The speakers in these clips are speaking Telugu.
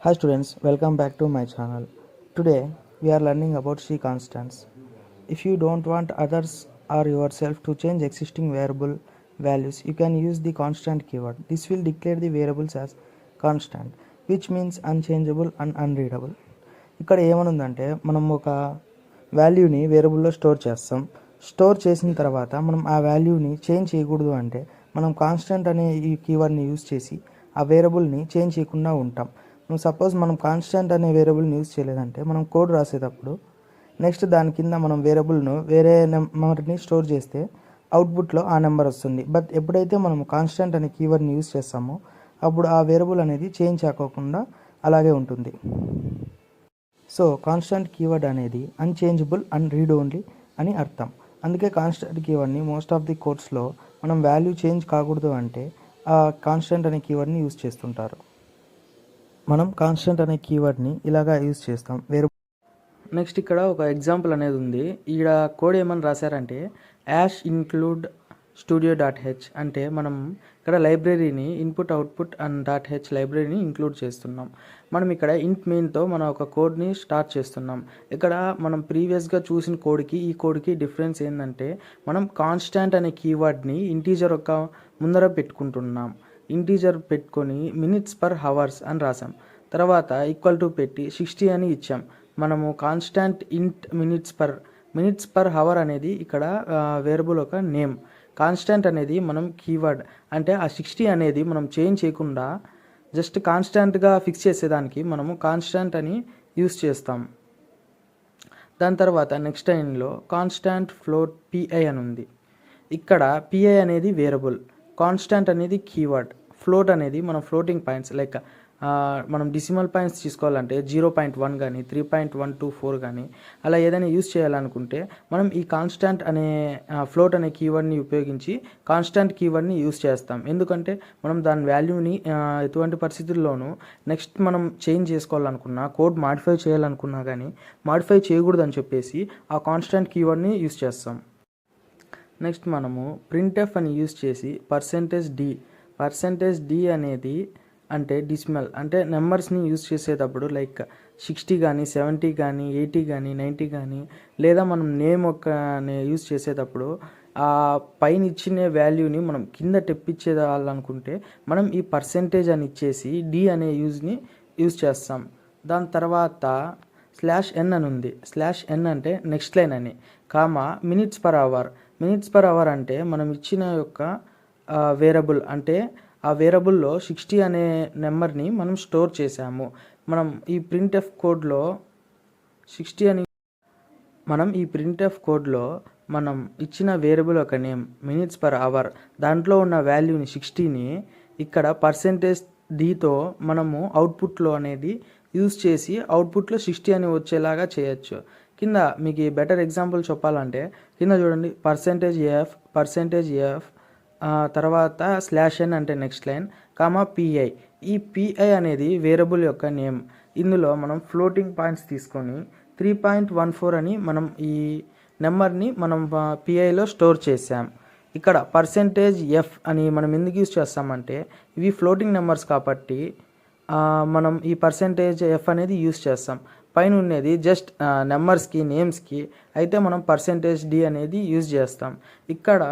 Hi students, welcome back to my channel. Today we are learning about C constants. If you don't want others or yourself to change existing variable values, you can use the constant keyword. This will declare the variables as constant, which means unchangeable and unreadable. ఇక్కడ ఏమనుందంటే మనం ఒక వాల్యూని వేరియబుల్లో స్టోర్ చేస్తాం. స్టోర్ చేసిన తర్వాత మనం ఆ వాల్యూని చేంజ్ చేయకూడదు అంటే మనం కాన్స్టెంట్ అనే ఈ కీవర్డ్ని యూజ్ చేసి ఆ వేరియబుల్ని చేంజ్ చేయకుండా ఉంటాం. సపోజ్ మనం కాన్స్టెంట్ అనే వేరియబుల్ని యూజ్ చేయలేదంటే మనం కోడ్ రాసేటప్పుడు నెక్స్ట్ దాని కింద మనం వేరియబుల్ను వేరే నెంబర్ని స్టోర్ చేస్తే అవుట్పుట్లో ఆ నెంబర్ వస్తుంది. బట్ ఎప్పుడైతే మనం కాన్స్టెంట్ అనే కీవర్డ్ని యూజ్ చేస్తామో అప్పుడు ఆ వేరియబుల్ అనేది చేంజ్ కాకోకుండా అలాగే ఉంటుంది. సో కాన్స్టెంట్ కీవర్డ్ అనేది అన్చేంజబుల్ అండ్ రీడ్ ఓన్లీ అని అర్థం. అందుకే కాన్స్టెంట్ కీవర్డ్ని మోస్ట్ ఆఫ్ ది కోడ్స్లో మనం వాల్యూ చేంజ్ కాకూడదు అంటే ఆ కాన్స్టెంట్ అనే కీవర్డ్ని యూజ్ చేస్తుంటారు. మనం కాన్స్టెంట్ అనే కీవర్డ్ని ఇలాగా యూజ్ చేస్తాం. నెక్స్ట్ ఇక్కడ ఒక ఎగ్జాంపుల్ అనేది ఉంది. ఇక్కడ కోడ్ ఏమని రాశారంటే ash include studio dot H అంటే మనం ఇక్కడ లైబ్రరీని input output and dot H లైబ్రరీని ఇంక్లూడ్ చేస్తున్నాం. మనం ఇక్కడ ఇంట్ మెయిన్తో మనం ఒక కోడ్ని స్టార్ట్ చేస్తున్నాం. ఇక్కడ మనం ప్రీవియస్గా చూసిన కోడ్కి ఈ కోడ్కి డిఫరెన్స్ ఏంటంటే మనం కాన్స్టాంట్ అనే కీవర్డ్ని ఇంటీజర్ ఒక ముందర పెట్టుకుంటున్నాం. ఇంటీజర్ పెట్టుకొని మినిట్స్ పర్ హవర్స్ అని రాసాం. తర్వాత ఈక్వల్ టు పెట్టి 60 అని ఇచ్చాం. మనము కాన్స్టాంట్ ఇంట్ మినిట్స్ పర్ హవర్ అనేది ఇక్కడ వేరియబుల్ ఒక నేమ్. కాన్స్టాంట్ అనేది మనం కీవర్డ్ అంటే ఆ 60 అనేది మనం చేంజ్ చేయకుండా జస్ట్ కాన్స్టాంట్గా ఫిక్స్ చేసేదానికి మనము కాన్స్టాంట్ అని యూస్ చేస్తాం. దాని తర్వాత నెక్స్ట్ లైన్లో కాన్స్టాంట్ ఫ్లోట్ పిఐ అని ఉంది. ఇక్కడ పిఐ అనేది వేరియబుల్, కాన్స్టాంట్ అనేది కీవర్డ్, ఫ్లోట్ అనేది మనం ఫ్లోటింగ్ పాయింట్స్ లైక్ మనం డెసిమల్ పాయింట్స్ తీసుకోవాలంటే 0.1 కానీ 3.124 కానీ అలా ఏదైనా యూస్ చేయాలనుకుంటే మనం ఈ కాన్స్టాంట్ అనే ఫ్లోట్ అనే కీవర్డ్ని ఉపయోగించి కాన్స్టాంట్ కీవర్డ్ని యూస్ చేస్తాం. ఎందుకంటే మనం దాని వాల్యూని ఎటువంటి పరిస్థితుల్లోనూ నెక్స్ట్ మనం చేంజ్ చేసుకోవాలనుకున్నా కోడ్ మాడిఫై చేయాలనుకున్నా కానీ మాడిఫై చేయకూడదని చెప్పేసి ఆ కాన్స్టాంట్ కీవర్డ్ని యూస్ చేస్తాం. నెక్స్ట్ మనము ప్రింట్ఎఫ్ అని యూస్ చేసి పర్సెంటేజ్ డి అనేది అంటే డిసిమల్ అంటే నెంబర్స్ని యూజ్ చేసేటప్పుడు లైక్ 60 కానీ 70 కానీ 80 కానీ 90 కానీ లేదా మనం నేమ్ ఒకనే యూజ్ చేసేటప్పుడు ఆ పైన ఇచ్చిన వాల్యూని మనం కింద తెప్పించేయాలనుకుంటే మనం ఈ పర్సెంటేజ్ అని ఇచ్చేసి డి అనే యూజ్ చేస్తాం. దాని తర్వాత /n అని ఉంది. /n అంటే నెక్స్ట్ లైన్ అని కామా మినిట్స్ పర్ అవర్ అంటే మనం ఇచ్చిన యొక్క వేరియబుల్ అంటే ఆ వేరియబుల్లో 60 అనే నెంబర్ని మనం స్టోర్ చేసాము. మనం ఈ ప్రింట్ఎఫ్ కోడ్లో మనం ఇచ్చిన వేరియబుల్ ఒక నేమ్ మినిట్స్ పర్ అవర్ దాంట్లో ఉన్న వాల్యూని 60ని ఇక్కడ పర్సెంటేజ్ డితో మనము అవుట్పుట్లో అనేది యూజ్ చేసి అవుట్పుట్లో 60 అని వచ్చేలాగా చేయొచ్చు. కింద మీకు బెటర్ ఎగ్జాంపుల్ చెప్పాలంటే కింద చూడండి పర్సెంటేజ్ ఎఫ్ తర్వాత /n అంటే నెక్స్ట్ లైన్ కామా పిఐ. ఈ పిఐ అనేది వేరియబుల్ యొక్క నేమ్. ఇందులో మనం ఫ్లోటింగ్ పాయింట్స్ తీసుకొని 3.14 అని మనం ఈ నెంబర్ని మనం పిఐలో స్టోర్ చేసాం. ఇక్కడ పర్సెంటేజ్ ఎఫ్ అని మనం ఎందుకు యూజ్ చేస్తామంటే ఇవి ఫ్లోటింగ్ నెంబర్స్ కాబట్టి మనం ఈ పర్సెంటేజ్ ఎఫ్ అనేది యూజ్ చేస్తాం. పైన ఉన్నది జస్ట్ నెంబర్స్కి నేమ్స్కి అయితే మనం పర్సెంటేజ్ డి అనేది యూజ్ చేస్తాం. ఇక్కడ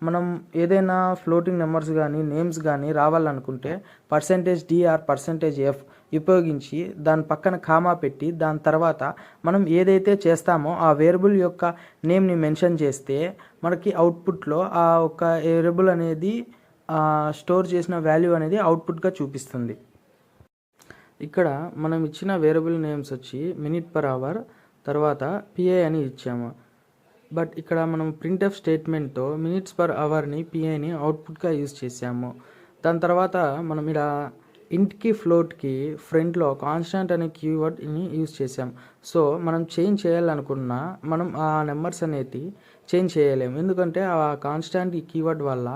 మనం ఏదైనా ఫ్లోటింగ్ నెంబర్స్ కానీ నేమ్స్ కానీ రావాలనుకుంటే percentage D R percentage F ఉపయోగించి దాని పక్కన కామా పెట్టి దాని తర్వాత మనం ఏదైతే చేస్తామో ఆ వేరియబుల్ యొక్క నేమ్ని మెన్షన్ చేస్తే మనకి అవుట్పుట్లో ఆ ఒక వేరియబుల్ అనేది స్టోర్ చేసిన వాల్యూ అనేది అవుట్పుట్గా చూపిస్తుంది. ఇక్కడ మనం ఇచ్చిన వేరియబుల్ నేమ్స్ వచ్చి మినిట్ పర్ అవర్ తర్వాత పిఐ అని ఇచ్చాము. బట్ ఇక్కడ మనం ప్రింట్ఎఫ్ స్టేట్మెంట్తో మినిట్స్ పర్ అవర్ని పిఐని అవుట్పుట్గా యూజ్ చేసాము. దాని తర్వాత మనం ఇక్కడ ఇంట్కి ఫ్లోట్కి ఫ్రంట్లో కాన్స్టాంట్ అనే కీవర్డ్ని యూజ్ చేసాం. సో మనం చేంజ్ చేయాలనుకున్నా మనం ఆ నెంబర్స్ అనేది చేంజ్ చేయలేము. ఎందుకంటే ఆ కాన్స్టాంట్ ఈ కీవర్డ్ వల్ల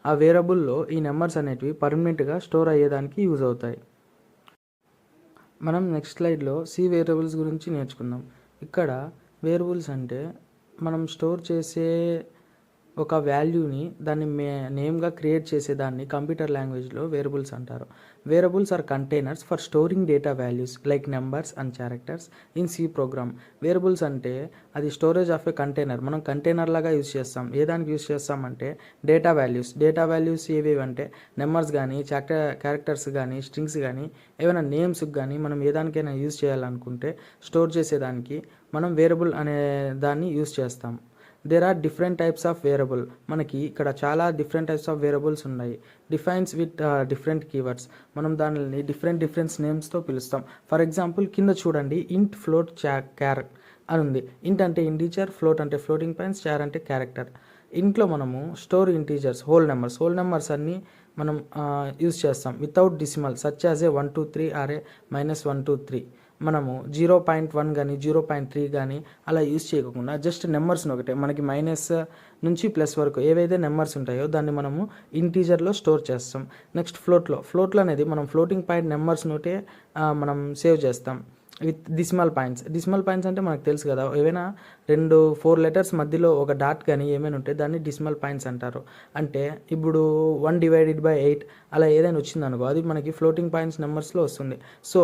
ఆ వేరియబుల్లో ఈ నెంబర్స్ అనేటివి పర్మనెంట్గా స్టోర్ అయ్యేదానికి యూజ్ అవుతాయి. మనం నెక్స్ట్ స్లైడ్లో సి వేరియబుల్స్ గురించి నేర్చుకుందాం. ఇక్కడ వేరియబుల్స్ అంటే మనం స్టోర్ చేసే ఒక వాల్యూని దాన్ని నేమ్గా క్రియేట్ చేసేదాన్ని కంప్యూటర్ లాంగ్వేజ్లో వేరియబుల్స్ అంటారు. Variables are containers for storing data values like numbers and characters in C program. Variables అంటే అది స్టోరేజ్ ఆఫ్ ఏ కంటైనర్. మనం కంటైనర్ లాగా యూజ్ చేస్తాం. ఏ దానికి యూజ్ చేస్తామంటే డేటా వాల్యూస్ ఏవి అంటే నెంబర్స్ కానీ క్యారెక్టర్స్ కానీ స్ట్రింగ్స్ కానీ ఏమైనా నేమ్స్కి కానీ మనం ఏ దానికైనా యూజ్ చేయాలనుకుంటే స్టోర్ చేసేదానికి మనం వేరియబుల్ అనే దాన్ని యూజ్ చేస్తాం. There are different types of variable. మనకి ఇక్కడ చాలా డిఫరెంట్ టైప్స్ ఆఫ్ వేరియబుల్స్ ఉన్నాయి. Defines with different keywords. మనం దానిని డిఫరెంట్ నేమ్స్తో పిలుస్తాం. ఫర్ ఎగ్జాంపుల్ కింద చూడండి, ఇంట్ ఫ్లోట్ క్యార్ అని ఉంది. ఇంట్ అంటే ఇంటీజర్, ఫ్లోట్ అంటే ఫ్లోటింగ్ పాయింట్స్, క్యార్ అంటే క్యారెక్టర్. ఇంట్లో మనము స్టోర్ ఇంటీజర్స్, హోల్ నెంబర్స్ అన్నీ మనం యూజ్ చేస్తాం without decimal such as a 1 2 3 or a -1 2 3. మనము 0.1 కానీ 0.3 కానీ అలా యూజ్ చేయకుండా జస్ట్ నెంబర్స్ని ఒకటే మనకి మైనస్ నుంచి ప్లస్ వరకు ఏవైతే నెంబర్స్ ఉంటాయో దాన్ని మనము ఇంటీజర్లో స్టోర్ చేస్తాం. నెక్స్ట్ ఫ్లోట్లో అనేది మనం ఫ్లోటింగ్ పాయింట్ నెంబర్స్ నోటే మనం సేవ్ చేస్తాం విత్ డిసిమల్ పాయింట్స్ అంటే మనకు తెలుసు కదా, ఏవైనా 4 లెటర్స్ మధ్యలో ఒక డాట్ కానీ ఏమైనా ఉంటే దాన్ని డిసిమల్ పాయింట్స్ అంటారు. అంటే ఇప్పుడు 1/8 అలా ఏదైనా వచ్చిందనుకో అది మనకి ఫ్లోటింగ్ పాయింట్స్ నెంబర్స్లో వస్తుంది. సో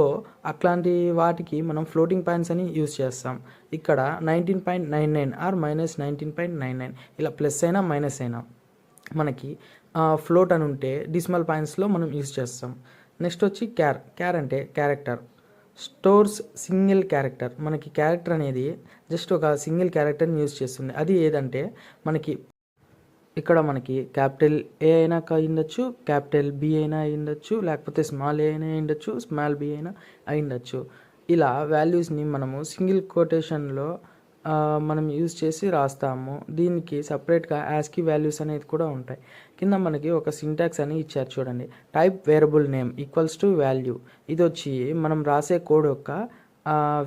అట్లాంటి వాటికి మనం ఫ్లోటింగ్ పాయింట్స్ అని యూజ్ చేస్తాం. ఇక్కడ 19.99 ఆర్ -19.99 ఇలా ప్లస్ అయినా మైనస్ అయినా మనకి ఫ్లోట్ అని ఉంటే డిసిమల్ పాయింట్స్లో మనం యూజ్ చేస్తాం. నెక్స్ట్ వచ్చి క్యార్ అంటే క్యారెక్టర్. Stores single character. మనకి క్యారెక్టర్ అనేది జస్ట్ ఒక సింగిల్ క్యారెక్టర్ని యూజ్ చేస్తుంది. అది ఏదంటే మనకి ఇక్కడ మనకి క్యాపిటల్ ఏ అయినా అయ్యిండొచ్చు, క్యాపిటల్ బి అయినా అయ్యిండొచ్చు, లేకపోతే స్మాల్ ఏ అయినా అయ్యిండొచ్చు, స్మాల్ బి అయినా అయ్యిండొచ్చు. ఇలా వాల్యూస్ని మనము సింగిల్ కొటేషన్లో మనం యూజ్ చేసి రాస్తాము. దీనికి సపరేట్గా యాస్కీ వాల్యూస్ అనేది కూడా ఉంటాయి. కింద మనకి ఒక సింటాక్స్ అని ఇచ్చారు చూడండి. Type variable name equals to value. ఇది వచ్చి మనం రాసే కోడ్ యొక్క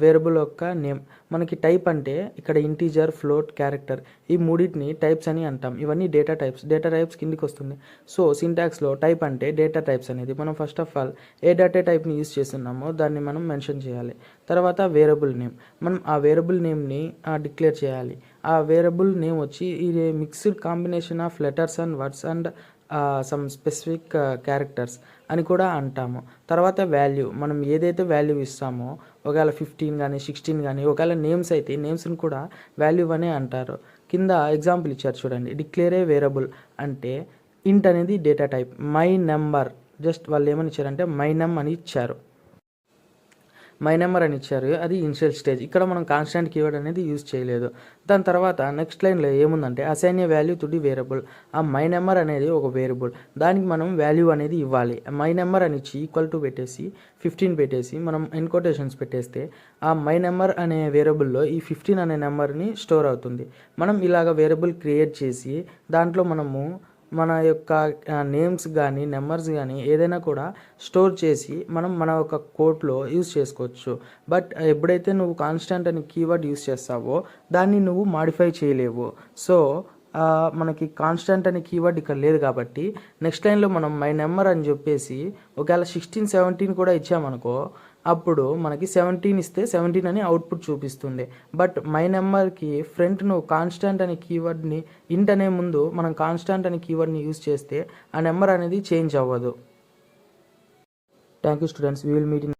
వేరియబుల్ యొక్క నేమ్. మనకి టైప్ అంటే ఇక్కడ ఇంటీజర్, ఫ్లోట్, క్యారెక్టర్ ఈ మూడింటిని టైప్స్ అని అంటాం. ఇవన్నీ డేటా టైప్స్ కిందికి వస్తుంది. సో సింటాక్స్లో టైప్ అంటే డేటా టైప్స్ అనేది మనం ఫస్ట్ ఆఫ్ ఆల్ ఏ డేటా టైప్ని యూజ్ చేస్తున్నామో దాన్ని మనం మెన్షన్ చేయాలి. తర్వాత వేరియబుల్ నేమ్, మనం ఆ వేరియబుల్ నేమ్ని డిక్లేర్ చేయాలి. ఆ వేరియబుల్ నేమ్ వచ్చి ఇది mixed combination of letters and words and some specific characters అని కూడా అంటాము. తర్వాత వాల్యూ, మనం ఏదైతే వాల్యూ ఇస్తామో ఒకవేళ 15 కానీ 16 కానీ ఒకవేళ నేమ్స్ అయితే నేమ్స్ని కూడా వాల్యూ అనే అంటారు. కింద ఎగ్జాంపుల్ ఇచ్చారు చూడండి. డిక్లేర్ ఏ వేరియబుల్ అంటే ఇంట్ అనేది data type, my number just వాళ్ళు ఏమని ఇచ్చారంటే మై నెమ్ అని ఇచ్చారు. మై నెంబర్ అని ఇచ్చారు, అది ఇనిషియల్ స్టేజ్. ఇక్కడ మనం కాన్స్టెంట్ కీవర్డ్ అనేది యూజ్ చేయలేదు. దాని తర్వాత నెక్స్ట్ లైన్లో ఏముందంటే assign A value to the variable. ఆ మై నెంబర్ అనేది ఒక వేరియబుల్, దానికి మనం వాల్యూ అనేది ఇవ్వాలి. మై నెంబర్ అని ఇచ్చి ఈక్వల్ టు పెట్టేసి 15 పెట్టేసి మనం ఎన్కోటేషన్స్ పెట్టేస్తే ఆ మై నెంబర్ అనే వేరియబుల్లో ఈ 15 అనే నెంబర్ని స్టోర్ అవుతుంది. మనం ఇలాగ వేరియబుల్ క్రియేట్ చేసి దాంట్లో మనము మన యొక్క నేమ్స్ కానీ నెంబర్స్ కానీ ఏదైనా కూడా స్టోర్ చేసి మనం మన యొక్క కోడ్లో యూజ్ చేసుకోవచ్చు. బట్ ఎప్పుడైతే నువ్వు కాన్స్టెంట్ అని కీవర్డ్ యూజ్ చేస్తావో దాన్ని నువ్వు మాడిఫై చేయలేవు. సో మనకి కాన్స్టెంట్ అనే కీవర్డ్ ఇక్కడ లేదు కాబట్టి నెక్స్ట్ లైన్లో మనం మై నెంబర్ అని చెప్పేసి ఒకవేళ 16 17 కూడా ఇచ్చామనుకో అప్పుడు మనకి 17 ఇస్తే 17 అని అవుట్పుట్ చూపిస్తుంది. బట్ మై నెంబర్కి ఫ్రంట్ నువ్వు కాన్స్టెంట్ అనే కీవర్డ్ని ఇంట్ అనే ముందు మనం కాన్స్టెంట్ అనే కీవర్డ్ని యూజ్ చేస్తే ఆ నెంబర్ అనేది చేంజ్ అవ్వదు. Thank you students, we will meet in